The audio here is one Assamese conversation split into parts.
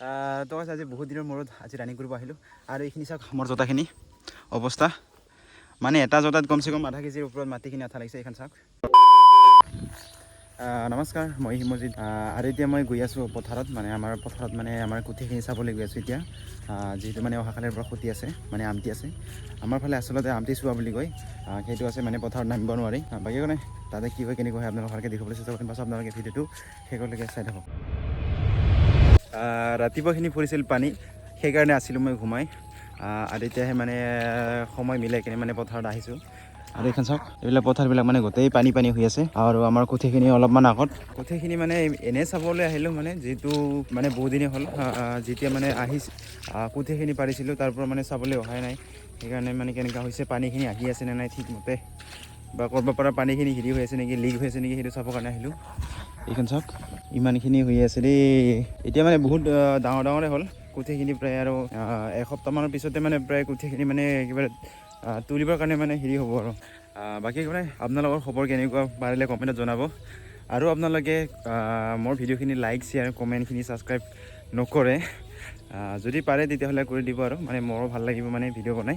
তো আজি বহুত দিনৰ মূৰত আজি ৰানিং কৰিব আহিলোঁ আৰু এইখিনি চাওক মোৰ জোতাখিনি অৱস্থা মানে এটা জোতাত কমচে কম আধা কেজিৰ ওপৰত মাটিখিনি আঠা লাগিছে। এইখন চাওক। নমস্কাৰ, মই হিমজিত আৰু এতিয়া মই গৈ আছোঁ পথাৰত, মানে আমাৰ পথাৰত মানে আমাৰ কঠীয়াখিনি চাবলৈ গৈ আছোঁ এতিয়া। যিহেতু মানে অহাকালিৰ পৰা খুটি আছে, মানে আমটি আছে আমাৰ ফালে, আচলতে আমটি চোৱা বুলি কয়, সেইটো আছে মানে পথাৰত নামিব নোৱাৰি। বাকী একো নাই, তাতে কি হয় কেনেকুৱা হয় আপোনালোক ভালকৈ দেখিবলৈ চেষ্টা কৰিম। পাছত আপোনালোকে ভিডিঅ'টো শেষলৈকে চাই থাকক। ৰাতিপুৱাখিনি পৰিছিল পানী, সেইকাৰণে আছিলোঁ মই ঘুমাই, আৰু এতিয়াহে মানে সময় মিলাই কিনে মানে পথাৰত আহিছোঁ। আৰু এইখন চাওক, এইবিলাক পথাৰবিলাক মানে গোটেই পানী পানী হৈ আছে। আৰু আমাৰ কঠীয়াখিনি অলপমান আগত, কঠীয়াখিনি মানে এনেই চাবলৈ আহিলোঁ, মানে যিহেতু মানে বহুদিনেই হ'ল যেতিয়া মানে কঠীয়াখিনি পাৰিছিলোঁ, তাৰ পৰা মানে চাবলৈ অহাই নাই। সেইকাৰণে মানে কেনেকুৱা হৈছে, পানীখিনি আহি আছে নে নাই ঠিকমতে, বা ক'ৰবাৰ পৰা পানীখিনি হেৰি হৈ আছে নেকি, লিক হৈ আছে নেকি, সেইটো চাবৰ কাৰণে আহিলোঁ। এইখন চাওক, ইমানখিনি হৈ আছে দেই। এতিয়া মানে বহুত ডাঙৰ ডাঙৰে হ'ল কঠীয়াখিনি, প্ৰায় আৰু এসপ্তাহমানৰ পিছতে মানে প্ৰায় কঠীয়াখিনি মানে একেবাৰে তুলিবৰ কাৰণে মানে হেৰি হ'ব আৰু। বাকী একো নাই, আপোনালোকৰ খবৰ কেনেকুৱা পাৰিলে কমেণ্টত জনাব। আৰু আপোনালোকে মোৰ ভিডিঅ'খিনি লাইক, শ্বেয়াৰ, কমেণ্টখিনি ছাবস্ক্ৰাইব নকৰে, যদি পাৰে তেতিয়াহ'লে কৰি দিব, আৰু মানে মোৰো ভাল লাগিব মানে ভিডিঅ' বনাই।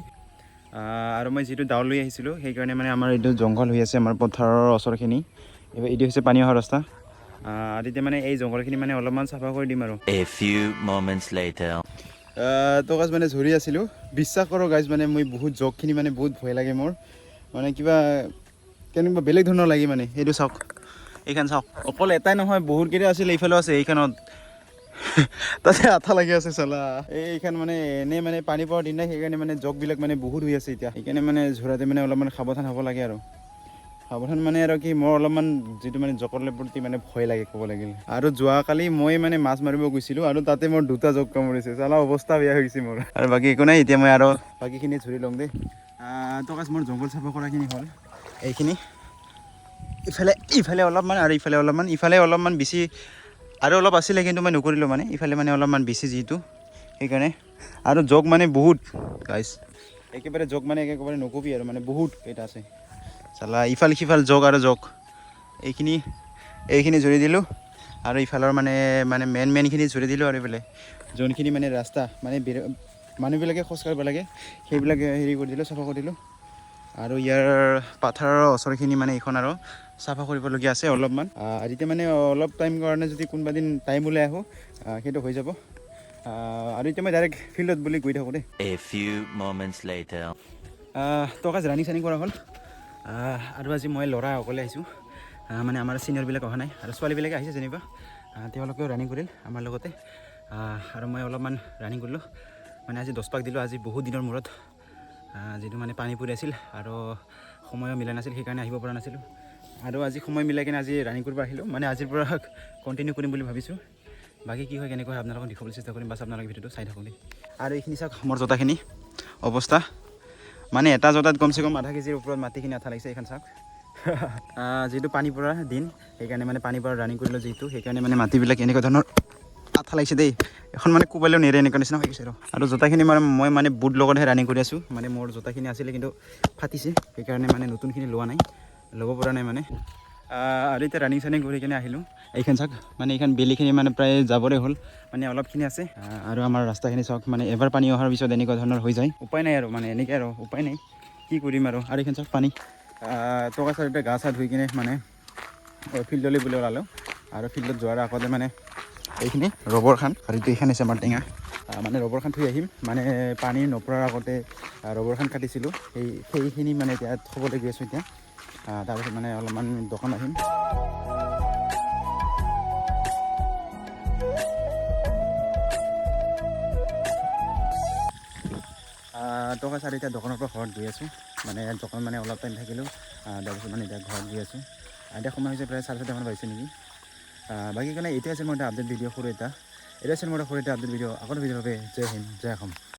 আৰু মই যিটো ডাউল লৈ আহিছিলোঁ, সেইকাৰণে মানে আমাৰ এইটো জংঘল হৈ আছে, আমাৰ পথাৰৰ ওচৰখিনি। এইটো হৈছে পানী অহা ৰাস্তা। তেতিয়া মানে এই জংঘলখিনি মানে অলপমান চাফা কৰি দিম আৰু। A few moments later. তো গাইজ মানে ঝৰি আছিলোঁ, বিশ্বাস কৰোঁ গাইজ, মানে মই বহুত জগখিনি মানে বহুত ভয় লাগে মোৰ, মানে কিবা কেনেকুৱা বেলেগ ধৰণৰ লাগে মানে। সেইটো চাওক, এইখন চাওক, অকল এটাই নহয় বহুতকেইটা আছিলে, এইফালেও আছে, এইখনত তাতে আঠা লাগি আছে চালা। এইখন মানে এনেই মানে পানী পোৱাৰ দিন নাই, সেইকাৰণে মানে জগবিলাক মানে বহুত হৈ আছে এতিয়া। সেইকাৰণে মানে ঝৰাতে মানে অলপমান সাৱধান হ'ব লাগে আৰু। সাৱধান মানে আৰু কি, মোৰ অলপমান যিটো মানে জকৰ প্ৰতি মানে ভয় লাগে ক'ব লাগিলে। আৰু যোৱাকালি মই মানে মাছ মাৰিব গৈছিলোঁ, আৰু তাতে মোৰ দুটা জক কামুৰিছে চালা, অৱস্থা বেয়া হৈ গৈছে মোৰ। আৰু বাকী একো নাই, এতিয়া মই আৰু বাকীখিনি ঝৰি লওঁ দেই। তো গাইজ মোৰ জংঘল চাফা কৰাখিনি হ'ল, এইখিনি ইফালে অলপমান, আৰু ইফালে অলপমান বেছি, আৰু অলপ আছিলে কিন্তু মই নকৰিলোঁ, মানে ইফালে মানে অলপমান বেছি যিহেতু, সেইকাৰণে। আৰু জগ মানে বহুত গাইজ, একেবাৰে জগ মানে একেবাৰে নকবি আৰু, মানে বহুত কেইটা আছে চালা, ইফাল সিফাল জগ আৰু জগ। এইখিনি জুৰি দিলোঁ, আৰু ইফালৰ মানে মেইনখিনি জুৰি দিলোঁ, আৰু এইফালে যোনখিনি মানে ৰাস্তা, মানে মানুহবিলাকে খোজ কাঢ়িব লাগে, সেইবিলাক হেৰি কৰি দিলোঁ, চাফা কৰি দিলোঁ। আৰু ইয়াৰ পাথাৰৰ ওচৰখিনি মানে এইখন আৰু চাফা কৰিবলগীয়া আছে অলপমান। এতিয়া মানে অলপ টাইম কাৰণে যদি কোনোবা দিন টাইম ওলাই আহোঁ, সেইটো হৈ যাব। আৰু এতিয়া মই ডাইৰেক্ট ফিল্ডত বুলি গৈ থাকোঁ দেই। A few moments later. তো গাইজ ৰানিং চানিং কৰা হ'ল, আৰু আজি মই ল'ৰা অকলে আহিছোঁ, মানে আমাৰ ছিনিয়ৰবিলাক অহা নাই, আৰু ছোৱালীবিলাকে আহিছে যেনিবা, তেওঁলোকেও ৰানিং কৰিল আমাৰ লগতে। আৰু মই অলপমান ৰানিং কৰিলোঁ, মানে আজি 10 পাক দিলোঁ, আজি বহুত দিনৰ মূৰত, যিটো মানে পানী পৰি আছিল আৰু সময়ো মিলা নাছিল, সেইকাৰণে আহিব পৰা নাছিলোঁ। আৰু আজি সময় মিলাই কিনে আজি ৰানিং কৰিব আহিলোঁ, মানে আজিৰ পৰা কণ্টিনিউ কৰিম বুলি ভাবিছোঁ। বাকী কি হয় কেনেকুৱা হয় আপোনালোকক দেখাবলৈ চেষ্টা কৰিম, বাছ আপোনালোকে ভিডিঅ'টো চাই থাকক দেই। আৰু এইখিনি চাওক, মোৰ জোতাখিনি অৱস্থা, মানে এটা জোতাত কমচে কম আধা কেজিৰ ওপৰত মাটিখিনি আঠা লাগিছে। এইখন চাওক, যিহেতু পানী পৰা দিন, সেইকাৰণে মানে পানী পৰা ৰানিং কৰিলোঁ যিহেতু, সেইকাৰণে মানে মাটিবিলাক এনেকুৱা ধৰণৰ আঠা লাগিছে দেই। এখন মানে কোবালেও নেৰে, এনেকুৱা নিচিনা হৈ গৈছে। আৰু জোতাখিনি মানে মই মানে বুট লগতহে ৰানিং কৰি আছোঁ, মানে মোৰ জোতাখিনি আছিলে কিন্তু ফাটিছে, সেইকাৰণে মানে নতুনখিনি লোৱা নাই, ল'ব পৰা নাই মানে। আৰু এতিয়া ৰানিং চানিং কৰি কিনে আহিলোঁ। এইখন চাওক, মানে এইখন বেলিখিনি মানে প্ৰায় যাবৰে হ'ল, মানে অলপখিনি আছে। আৰু আমাৰ ৰাস্তাখিনি চাওক, মানে এবাৰ পানী অহাৰ পিছত এনেকুৱা ধৰণৰ হৈ যায়, উপায় নাই আৰু, মানে এনেকৈ আৰু উপায় নাই, কি কৰিম আৰু। এইখন চাওক পানী, টকা চাৰ এতিয়া গা চা ধুই কিনে মানে ফিল্ডলৈ বুলি ওলালোঁ। আৰু ফিল্ডত যোৱাৰ আগতে মানে এইখিনি ৰবৰ খান, আৰু এইখন হৈছে আমাৰ টেঙা, মানে ৰবৰ খান থৈ আহিম, মানে পানী নপৰাৰ আগতে ৰবৰ খান কাটিছিলোঁ, সেইখিনি মানে এতিয়া থ'বলৈ গৈ আছোঁ এতিয়া। তাৰপিছত মানে অলপমান দোকান আহিম। টকা চাৰ এতিয়া দোকানৰ পৰা ঘৰত গৈ আছোঁ, মানে দোকান মানে অলপ টাইম থাকিলোঁ, তাৰপিছত মানে এতিয়া ঘৰত গৈ আছোঁ। এতিয়া সময় হৈছে প্ৰায় 4:30মান বাজিছে নেকি। বাকী কাৰণে এতিয়া আছিল মোৰ এটা আপডেট ভিডিঅ' সৰু এটা, আছিল মোৰ সৰু এটা আপডেট ভিডিঅ'। আগৰ ভিডিঅ'ৰ বাবে জয় হিন্দ, জয় অসম।